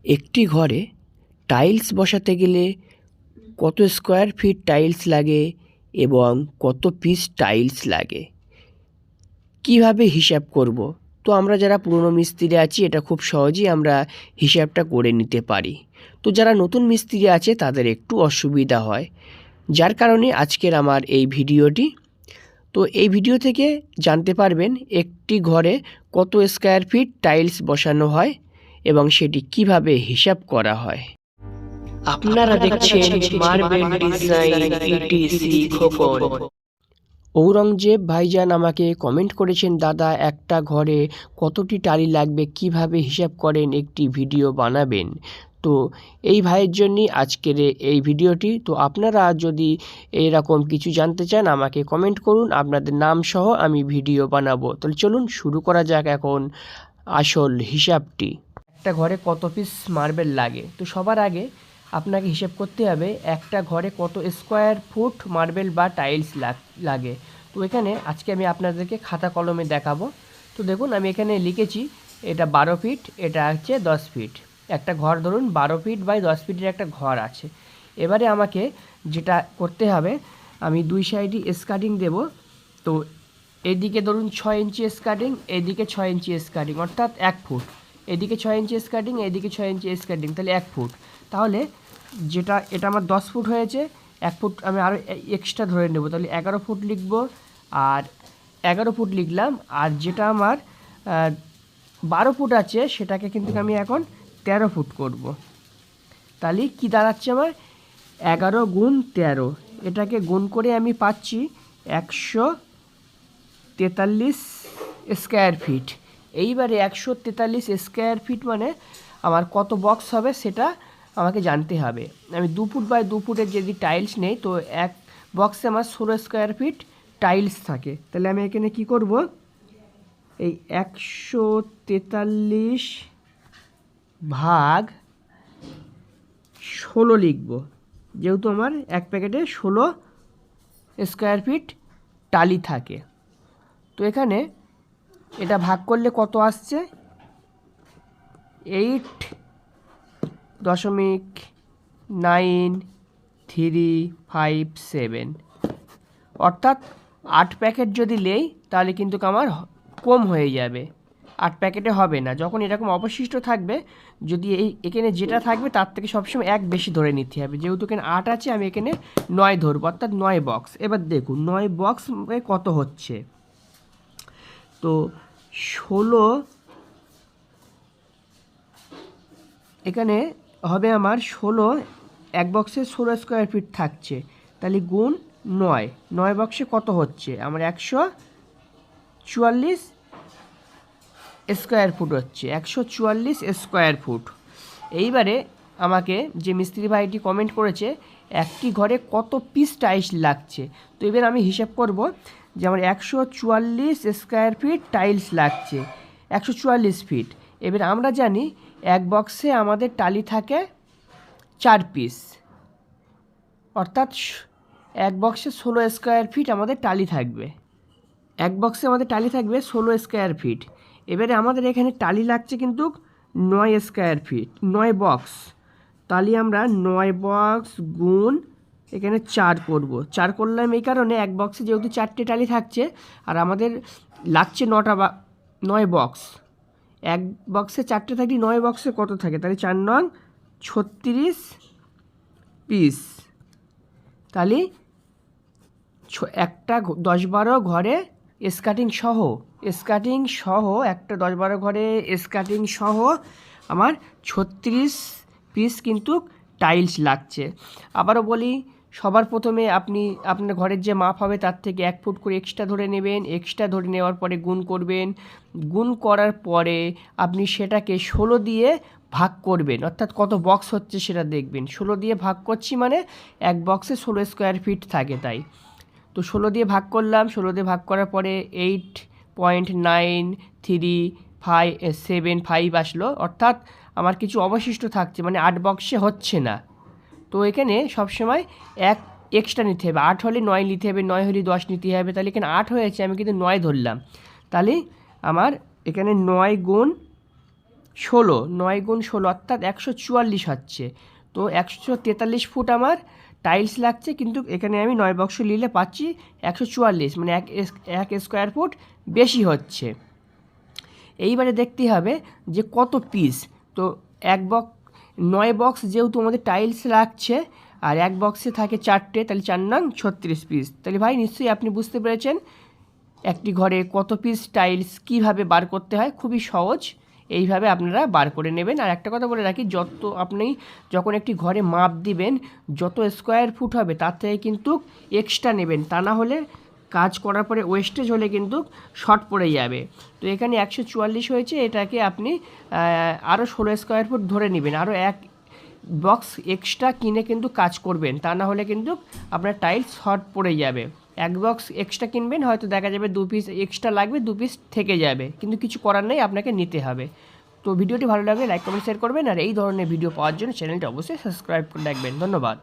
একটি ঘরে টাইলস বসাতে গেলে কত স্কোয়ার ফিট টাইলস লাগে এবং কত পিস টাইলস লাগে, কিভাবে হিসাব করব? তো আমরা যারা পুরনো মিস্ত্রি আছি এটা খুব সহজেই আমরা হিসাবটা করে নিতে পারি। তো যারা নতুন মিস্ত্রি আছে তাদের একটু অসুবিধা হয়, যার কারণে আজকের আমার এই ভিডিওটি। তো এই ভিডিও থেকে জানতে পারবেন একটি ঘরে কত স্কোয়ার ফিট টাইলস বসানো হয় এবং সেটি কিভাবে হিসাব করা হয়। আপনারা দেখছেন marble design etc Khokon. Aurangzeb ভাইজান আমাকে কমেন্ট করেছেন, দাদা একটা ঘরে কতটি টালি লাগবে, কিভাবে হিসাব করেন, একটি ভিডিও বানাবেন। তো এই ভাইয়ের জন্যই আজকের এই ভিডিওটি। তো আপনারা যদি এরকম কিছু জানতে চান আমাকে কমেন্ট করুন, আপনাদের নাম সহ আমি ভিডিও বানাবো। তাহলে চলুন শুরু করা যাক এখন আসল হিসাবটি। একটা ঘরে কত পিস মার্বেল লাগে, তো সবার আগে আপনাকে হিসেব করতে হবে একটা ঘরে কত স্কোয়ার ফুট মার্বেল বা টাইলস লাগে। তো এখানে আজকে আমি আপনাদেরকে খাতা কলমে দেখাবো। তো দেখুন আমি এখানে লিখেছি এটা 12 ফিট, এটা হচ্ছে 10 ফিট। একটা ঘর ধরুন 12 ফিট বাই 10 ফিটের একটা ঘর আছে। এবারে আমাকে যেটা করতে হবে, আমি দুই সাইডই স্কার্টিং দেব। তো এদিকে ধরুন 6 ইঞ্চি স্কার্টিং, এদিকে 6 ইঞ্চি স্কার্টিং, অর্থাৎ 1 ফুট। এদিকে 6 ইঞ্চি স্কার্টিং, এদিকে 6 ইঞ্চি স্কার্টিং, তাহলে 1 ফুট। তাহলে এটা আমার 10 ফুট হয়েছে, 1 ফুট আমি আরও এক্সট্রা ধরে নেব, তাহলে 11 ফুট লিখব। আর 11 ফুট লিখলাম। আর যেটা আমার 12 ফুট আছে সেটাকে কিন্তু আমি এখন 13 ফুট করব। তাহলে কি দাঁড়াচ্ছে আমার 11 গুণ 13, এটাকে গুণ করে আমি পাচ্ছি 143 স্কোয়ার ফিট। এইবারে 143 স্কোয়ার ফিট মানে আমার কত বক্স হবে সেটা আমাকে জানতে হবে। আমি 2 ফুট বাই 2 ফুটের যদি টাইলস নেই, তো এক বক্সে আমার 16 স্কোয়ার ফিট টাইলস থাকে। তাহলে আমি এখানে কি করব, এই 143 ভাগ 16 লিখব, যেহেতু আমার এক প্যাকেটে 16 স্কোয়ার ফিট টালি থাকে। তো এখানে এটা ভাগ করলে কত আসছে, 8.9357, অর্থাৎ 8 প্যাকেট যদি নেই তাহলে কিন্তু আমার কম হয়ে যাবে, 8 প্যাকেটে হবে না। যখন এরকম অবশিষ্ট থাকবে, যদি এখানে যেটা থাকবে তার থেকে সবসময় এক বেশি ধরে নিতে হবে। যেহেতু এখানে 8 আছে আমি এখানে 9 ধরবো, অর্থাৎ 9 বক্স। এবার দেখুন 9 বক্স কত হচ্ছে, তো 16 এখানে হবে আমার 16, এক বক্সে 16 স্কোয়ার ফিট থাকছে, তাহলে গুণ 9, 9 বক্সে কত হচ্ছে আমার 144 স্কোয়ার ফুট হচ্ছে, 144 স্কোয়ার ফুট। এইবারে আমাকে যে মিস্ত্রি ভাইটি কমেন্ট করেছে একটি ঘরে কত পিস টাইলস লাগছে, তো এবার আমি হিসাব করব যে আমার 144 স্কোয়ার ফিট টাইলস লাগছে, 144 ফিট। এবার আমরা জানি এক বক্সে আমাদের টালি থাকে 4 পিস, অর্থাৎ এক বক্সে 16 স্কোয়ার ফিট আমাদের টালি থাকবে, এক বক্সে আমাদের টালি থাকবে 16 স্কোয়ার ফিট। এবারে আমাদের এখানে টালি লাগছে কিন্তু 9 স্কোয়ার ফিট, 9 বক্স। তাহলে আমরা 9 বক্স গুণ এখানে 4 করব। 4 করলাম এই কারণে এক বক্সে যেহেতু 4টে টালি থাকছে আর আমাদের লাগছে 9 বক্স। এক বক্সে 4টে থাকলে 9 বক্সে কত থাকে, তাহলে 4 নং 36 পিস। তাহলে একটা 10-12 ঘরে স্কার্টিং সহ একটা 10-12 ঘরে স্কার্টিং সহ আমার 36 পিস কিন্তু টাইলস লাগছে। আবারও বলি, সবার প্রথমে আপনি আপনার ঘরের যে মাপ হবে তার থেকে 1 ফুট করে এক্সট্রা ধরে নেবেন, এক্সট্রা ধরে নেওয়ার পরে গুণ করবেন, গুণ করার পরে আপনি সেটাকে 16 দিয়ে ভাগ করবেন, অর্থাৎ কত বক্স হচ্ছে সেটা দেখবেন। 16 দিয়ে ভাগ করছি মানে এক বক্সে 16 স্কোয়ার ফিট থাকে, তাই তো 16 দিয়ে ভাগ করলাম। 16 দিয়ে ভাগ করার পরে 8.9375 আসলো, অর্থাৎ আমার কিছু অবশিষ্ট থাকছে, মানে 8 বক্সে হচ্ছে না। তো এখানে সবসময় এক এক্সট্রা নিতে হবে, 8 হলে 9 নিতে হবে, 9 হলে 10 নিতে হবে। তাহলে এখানে 8 হয়েছে, আমি কিন্তু 9 ধরলাম। তাহলে আমার এখানে 9 গুণ 16, 9 গুণ 16 অর্থাৎ 144 হচ্ছে। তো 143 ফুট আমার টাইলস লাগছে, কিন্তু এখানে আমি 9 বক্স নিলে পাচ্ছি 144, মানে এক স্কোয়ার ফুট বেশি হচ্ছে। এইবারে দেখতে হবে যে কত পিস। তো 9 বক্স যেহেতু আমাদের টাইলস লাগছে, আর এক বক্সে থাকে 4টে, তাহলে 4 নং 36 পিস। তাহলে ভাই নিশ্চয়ই আপনি বুঝতে পেরেছেন একটি ঘরে কত পিস টাইলস কিভাবে বার করতে হয়। খুবই সহজ, এইভাবে আপনারা বার করে নেবেন। আর একটা কথা বলে রাখি, আপনি যখন একটি ঘরে মাপ দিবেন, যত স্কোয়ার ফুট হবে তার থেকে কিন্তু এক্সট্রা নেবেন, তা না হলে কাজ করার পরে ওয়েস্টেজ হলে কিন্তু শর্ট পড়ে যাবে। তো এখানে 144 হয়েছে, এটাকে আপনি আরও 16 স্কোয়ার ফুট ধরে নেবেন, আরও এক বক্স এক্সট্রা কিনে কিন্তু কাজ করবেন, তা না হলে কিন্তু আপনার টাইলস শর্ট পড়ে যাবে। এক বক্স এক্সট্রা কিনবেন, হয়তো দেখা যাবে 2 পিস এক্সট্রা লাগবে, 2 পিস থেকে যাবে, কিন্তু কিছু করার নেই, আপনাকে নিতে হবে। তো ভিডিওটি ভালো লাগলে লাইক কমেন্ট শেয়ার করবেন, আর এই ধরনের ভিডিও পাওয়ার জন্য চ্যানেলটি অবশ্যই সাবস্ক্রাইব করে রাখবেন। ধন্যবাদ।